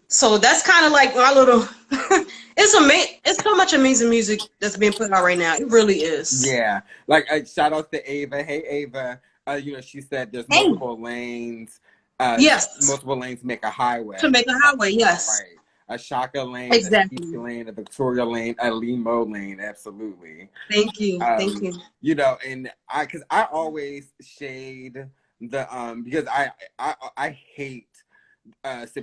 So that's kind of like my little. It's so much amazing music that's being put out right now. It really is. Yeah. Like, shout out to Ava. Hey, Ava. She said there's Hey, yes, multiple lanes make a to highway. make a highway. Yes, Right. A Shaka lane, a Stevie exactly. lane, a Victoria lane, a Limo lane. Absolutely. Thank you. Thank Um, you. and because I always shade because I hate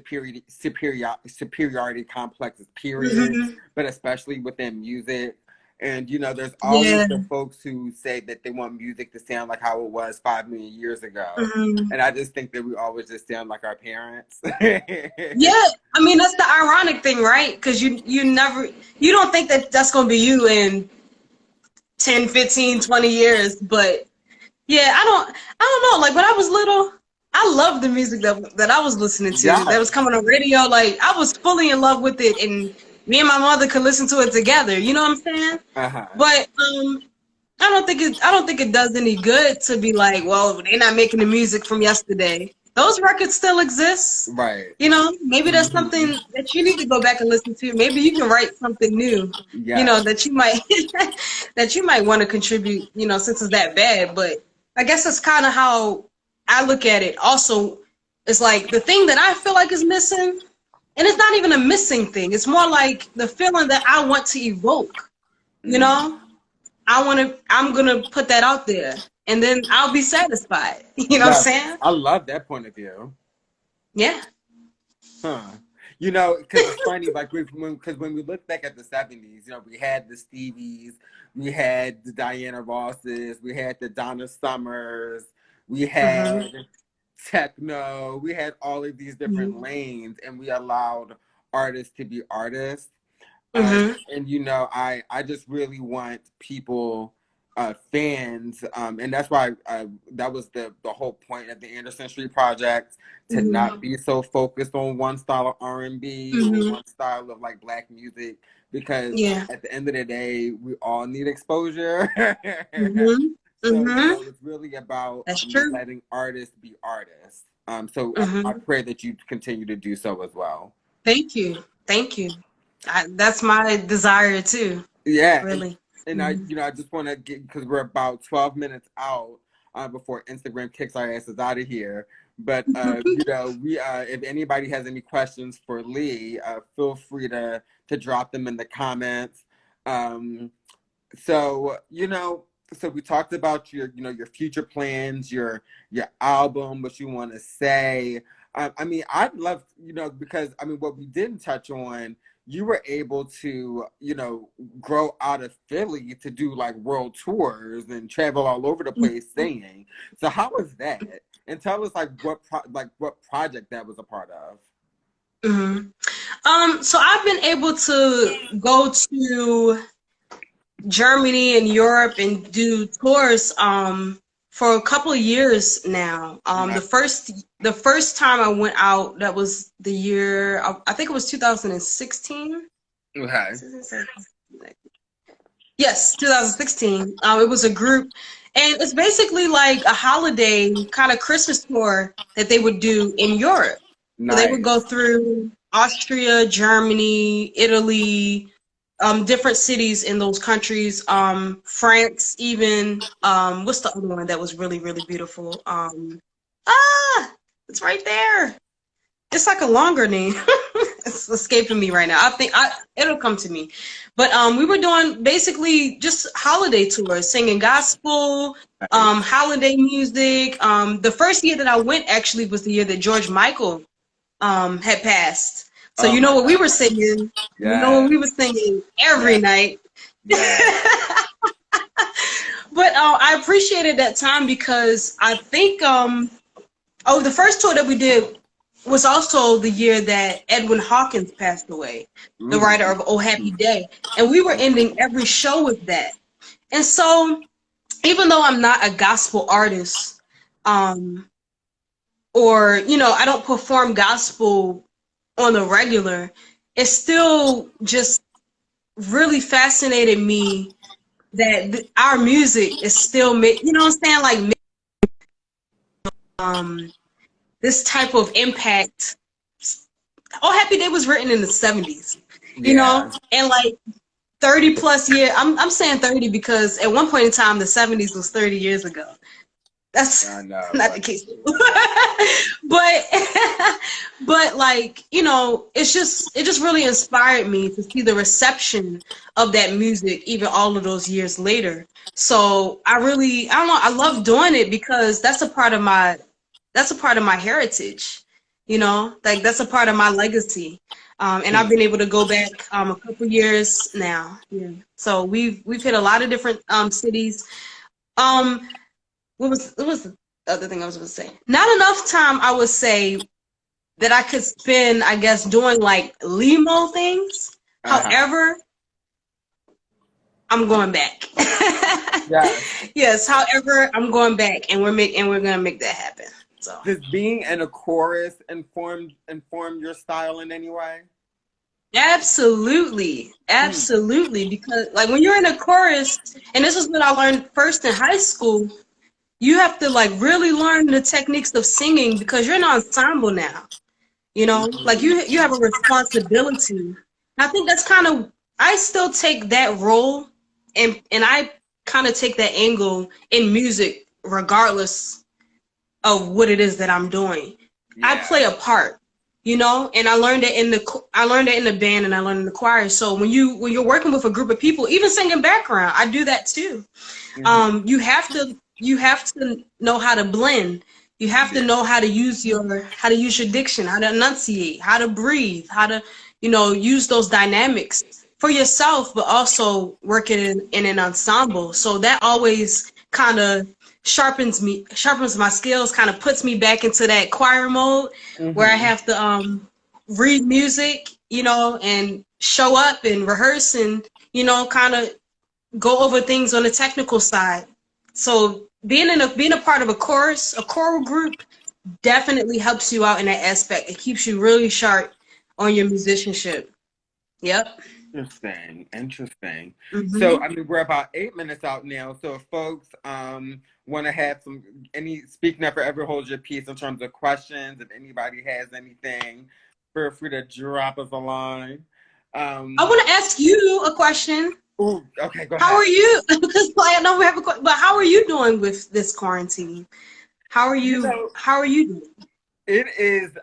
superiority complexes, period, Hmm. but especially within music. And there's always Yeah. the folks who say that they want music to sound like how it was 5 million years ago. Hmm. And I just think that we always just sound like our parents. Yeah, I mean that's the ironic thing, right? Because you don't think that that's gonna be you in 10, 15, 20 years, but yeah, I don't know. Like when I was little, I loved the music that I was listening to, that Yeah. was coming on radio. Like I was fully in love with it, and me and my mother could listen to it together. You know what I'm saying? Uh-huh. But I don't think it does any good to be like, well, they're not making the music from yesterday. Those records still exist. Right. You know, maybe that's Hmm. something that you need to go back and listen to. Maybe you can write something new, Yes. that you might that you might want to contribute, since it's that bad. But I guess that's kind of how I look at it. Also, it's like the thing that I feel like is missing, and it's not even a missing thing. It's more like the feeling that I want to evoke, you Mm. know? I'm gonna put that out there, and then I'll be satisfied. You know what I'm Yeah. saying? I love that point of view. Yeah. Huh. Because it's funny, like, because when we look back at the 70s, we had the Stevies, we had the Diana Rosses, we had the Donna Summers, we Mhm. had techno, we had all of these different Mhm. lanes, and we allowed artists to be artists. Mhm. And I just really want people, fans, and that's why that was the whole point of the Anderson Street Project, to not Mhm. be so focused on one style of R&B or Mhm. one style of like black music, because Yeah. at the end of the day, we all need exposure. Mhm. So Mhm. it's really about, That's true. letting artists be artists. So I Mhm. pray that you continue to do so as well. Thank you. Thank you. That's my desire too. Yeah, Really. and Mhm. I just want to get, because we're about 12 minutes out, before Instagram kicks our asses out of here. But we if anybody has any questions for Lee, feel free to drop them in the comments. Um, so so we talked about your future plans, your album, what you want to say. I mean, I'd love, because I mean, what we didn't touch on, you were able to grow out of Philly to do like world tours and travel all over the place singing. So how was that? And tell us like what project that was a part of. Mhm. So I've been able to go to Germany and Europe and do tours for a couple of years now. Right. The first time I went out, that was the year, I think it was 2016. Okay. Yes, 2016. It was a group, and it's basically like a holiday kind of Christmas tour that they would do in Europe. So they would go Nice. through Austria, Germany, Italy, different cities in those countries, France, even. What's the other one that was really, really beautiful? It's right there. It's like a longer name. It's escaping me right now. I think it'll come to me. But we were doing basically just holiday tours, singing gospel, Nice. holiday music. The first year that I went actually was the year that George Michael had passed. So Oh you know my what we were God. singing? You know what Yes. we were singing every Yes. night. Yes. But I appreciated that time because I think the first tour that we did was also the year that Edwin Hawkins passed away, the writer Ooh. of Oh Happy Day. And we were ending every show with that. And so, even though I'm not a gospel artist, um, or, I don't perform gospel on the regular, it still just really fascinated me that our music is still, you know what I'm saying? Like, um, this type of impact. Oh Happy Day was written in the 70s, Yeah. and like 30 plus years. I'm saying 30 because at one point in time, the 70s was 30 years ago. I That's know, not the right? case. but but like, it just really inspired me to see the reception of that music even all of those years later. So I don't know, I love doing it because that's a part of my heritage, like that's a part of my legacy. And I've been able to go back a couple years now. Yeah. So we've hit a lot of different cities. Um, what was the other thing I was going to say? Not enough time, I would say, that I could spend, I guess, doing like limo things. Uh-huh. However, I'm going back. Yes. Yes. However, I'm going back, and we're gonna make that happen. So. Does being in a chorus inform your style in any way? Absolutely, Mm. absolutely. Because like when you're in a chorus, and this is what I learned first in high school, you have to like really learn the techniques of singing because you're an ensemble now. You know, like Mhm. you have a responsibility. And I think that's kind of I still take that role, and I kind of take that angle in music, regardless of what it is that I'm doing. I Yeah. play a part, you know, and I learned it in the band and I learned in the choir. So when you're working with a group of people, even singing background, I do that too. Hmm. You have to know how to blend. You have to Yeah. know how to use your diction, how to enunciate, how to breathe, how to, you know, use those dynamics for yourself, but also working in an ensemble. So that always kind of sharpens my skills, kind of puts me back into that choir mode where I Hmm. have to read music, you know, and show up and rehearse and, you know, kind of go over things on the technical side. So being a part of a choral group definitely helps you out in that aspect. It keeps you really sharp on your musicianship. Yep. Interesting. Interesting. So, Mhm. I mean, we're about 8 minutes out now. So, if folks want to have any speak never ever hold your peace in terms of questions. If anybody has anything, feel free to drop us a line. I Um, want to ask you a question. ooh, okay, go How ahead. are you? Because like, I know we have a question, but how are you doing with this quarantine? You know, How are you doing? it is.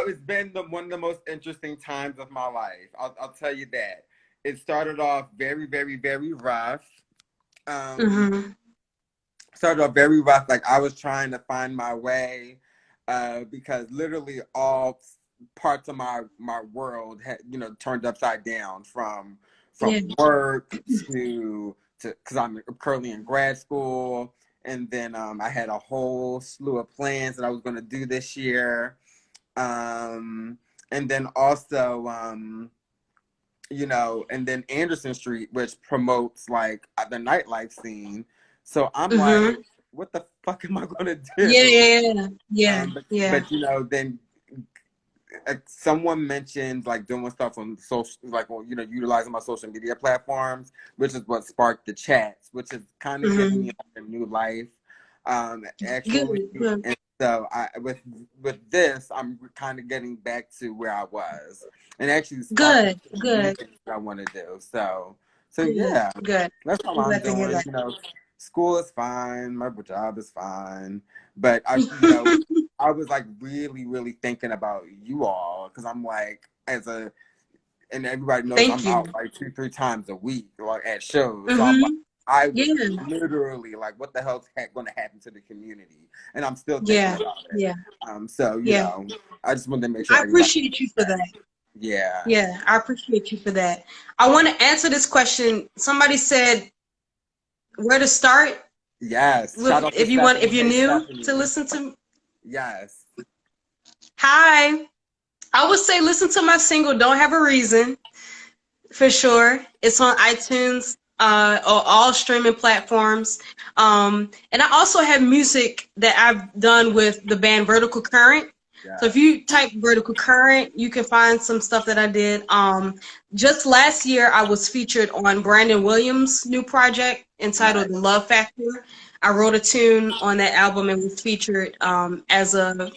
It's been one of the most interesting times of my life. I'll tell you that. It started off very, very, very rough. Um, Mhm. Started off very rough. Like I was trying to find my way, because literally all parts of my world had turned upside down from Yeah. work to because I'm currently in grad school, and then I had a whole slew of plans that I was going to do this year, um, and then also and then Anderson Street, which promotes like the nightlife scene. So I'm like, Mhm. what the fuck am I gonna Yeah. do? Yeah. Yeah. Yeah. But Yeah. then someone mentioned like doing stuff on social, like utilizing my social media platforms, which is what sparked the chats, which is kind of giving me Mhm. like a new life, actually. Good. Good. And so I with this, I'm kind of getting back to where I was, and actually sparking Good. some new Good. things that I want to do. So Good. yeah, Good. that's all I'm I'm glad to hear doing. that. School is fine, my job is fine, but I was like really, really thinking about you all because I'm like, and everybody knows Thank I'm out you. like 2, 3 times a week, like at shows. So I'm like, Mhm. I was Yeah. literally like, what the hell's going to happen to the community? And I'm still thinking Yeah. about it. Yeah. So Yeah. I just wanted to make sure I everybody. appreciate you for that. Yeah. Yeah, I appreciate you for that. I want to answer this question. Somebody said where to start Yes. Shout with out to Stephanie. if you're Hey, new to Stephanie. listen to. Yes. Hi. I would say listen to my single Don't Have a Reason for sure. It's on iTunes or all streaming platforms. And I also have music that I've done with the band Vertical Current. So if Yes. you type Vertical Current, you can find some stuff that I did. Just last year, I was featured on Brandon Williams' new project entitled Nice. The Love Factor. I wrote a tune on that album and was featured as a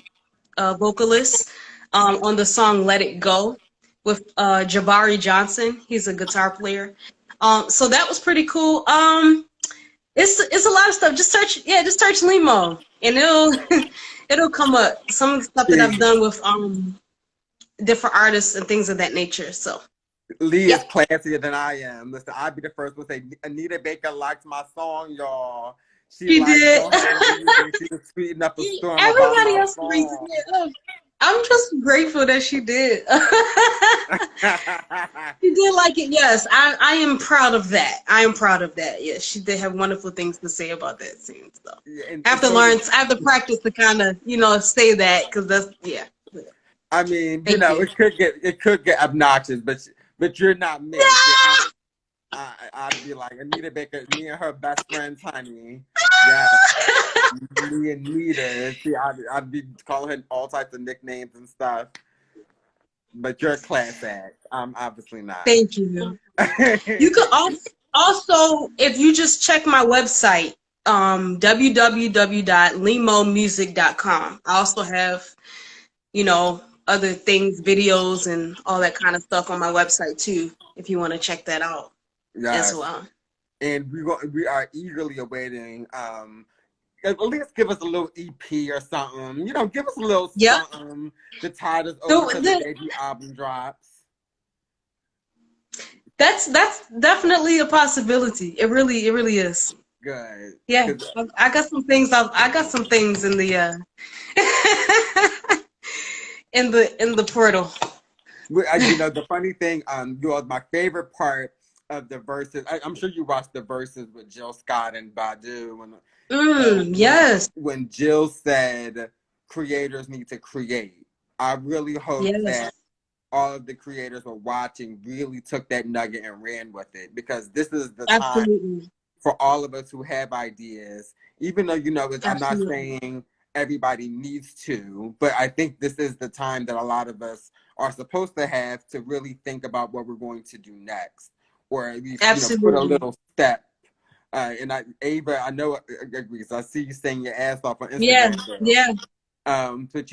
vocalist on the song Let It Go with Jabari Johnson. He's a guitar player. So that was pretty cool. It's a lot of stuff. Just search Limo and it'll come up. Some of the stuff that I've See, done with different artists and things of that nature. So Lee is yep, classier than I am. Listen, I'd be the first one to say Anita Baker likes my song, y'all. She she likes did. Don't Have a Reason. She was tweeting up a storm about Everybody my else agrees with song. it. Oh. I'm just grateful that she did. She did like it. Yes, I am proud of that. I am proud of that. Yes, she did have wonderful things to say about that scene. So Yeah, I have to so learn. I have to practice to kind of, say that because that's yeah. I mean, Thank you. it could get obnoxious, but you're not me. See, I'd be like Anita Baker, me and her best friends, honey. Yeah, me and Nita. See, I'd be calling her all types of nicknames and stuff. But you're a class act. I'm obviously not. Thank you. You could also, if you just check my website, www.limomusic.com. I also have, other things, videos and all that kind of stuff on my website too, if you want to check that out as Yes, well. and we are eagerly awaiting. At least give us a little EP or something. Give us a little Yep. something to tide us over So till the debut album drops. that's definitely a possibility. It really is. Good, Yeah, because I got some things. I got some things in the in the portal. the funny thing, my favorite part of the verses. I'm sure you watched the verses with Jill Scott and Badu, when Yes, when Jill said creators need to create. I really hope yes, that all of the creators were watching really took that nugget and ran with it, because this is the time absolutely, for all of us who have ideas, even though, I'm not absolutely, saying everybody needs to, but I think this is the time that a lot of us are supposed to have to really think about what we're going to do next, or at least, put a absolutely. little step. Ava, I know agrees. I see you saying your ass off on Yeah, Instagram, girl. yeah. But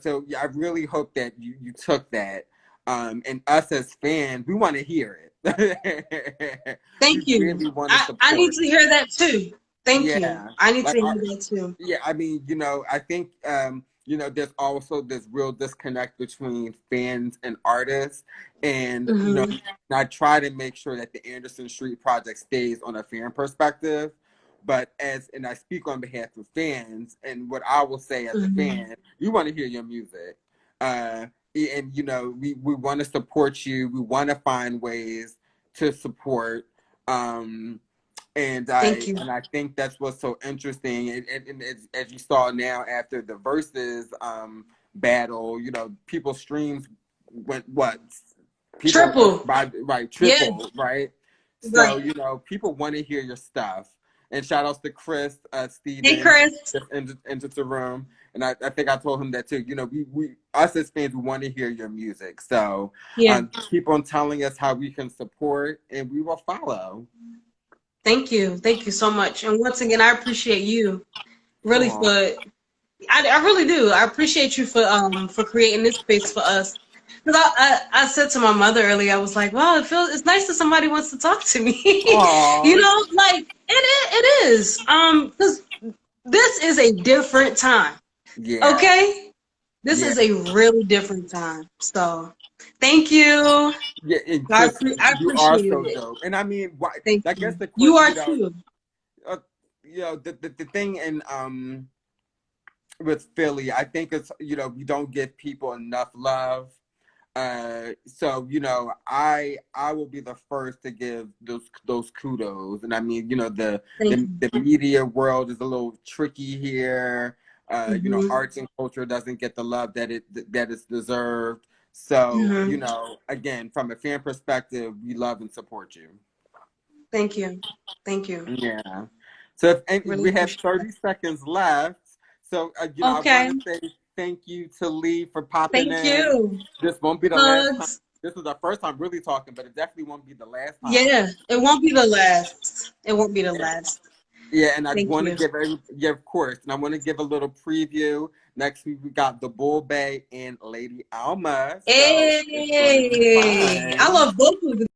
so yeah, I really hope that you took that. And us as fans, we want to hear it. We Thank you. really want to I need support to it. hear that too. Thank you. Yeah, I need like to hear that too. yeah. I mean, I think there's also this real disconnect between fans and artists, and Hmm. I try to make sure that the Anderson Street Project stays on a fan perspective. But and I speak on behalf of fans, and what I will say as a Hmm. fan, we want to hear your music, and we want to support you. We want to find ways to support. Um, and Thank I you. and I think that's what's so interesting. And as you saw now after the versus battle, people's streams went what? People Triple. by right Yeah, triple, right? So right. people want to hear your stuff. And shout outs to Chris Hey, Stevens, Chris. just entered the room. And I think I told him that too. We us as fans, we want to hear your music. So Yeah. keep on telling us how we can support, and we will follow. Thank you. Thank you so much. And once again, I appreciate you really Oh, I really do. I appreciate you for creating this space for us. Because I said to my mother earlier, I was like, wow, it's nice that somebody wants to talk to me. aw, Like it is. Because this is a different time. yeah, Okay? This yeah, is a really different time. So thank you. yeah. And Chris, I you are appreciate so it. dope. And I mean, why? Thank I guess you. the You quick, are too. uh, the thing in with Philly, I think it's we don't give people enough love. So I will be the first to give those kudos. And I mean, Thank you. the media world is a little tricky here. Hmm. Arts and culture doesn't get the love that it's deserved. So Hmm. again, from a fan perspective, we love and support you. Thank you. Thank you. Yeah. So and Really we have appreciate it. 30 seconds left. So I want Okay. to say thank you to Lee for popping Thank in. you. This won't be the last time. Hugs. This is the first time really talking, but it definitely won't be the last time. Yeah, it won't be the last. It won't be the last. Yeah, and I Thank want to you. give yeah, of course, and I want to give a little preview. Next week we got the Bull Bay and Lady Alma, so it's going to be Hey, I fun. love both of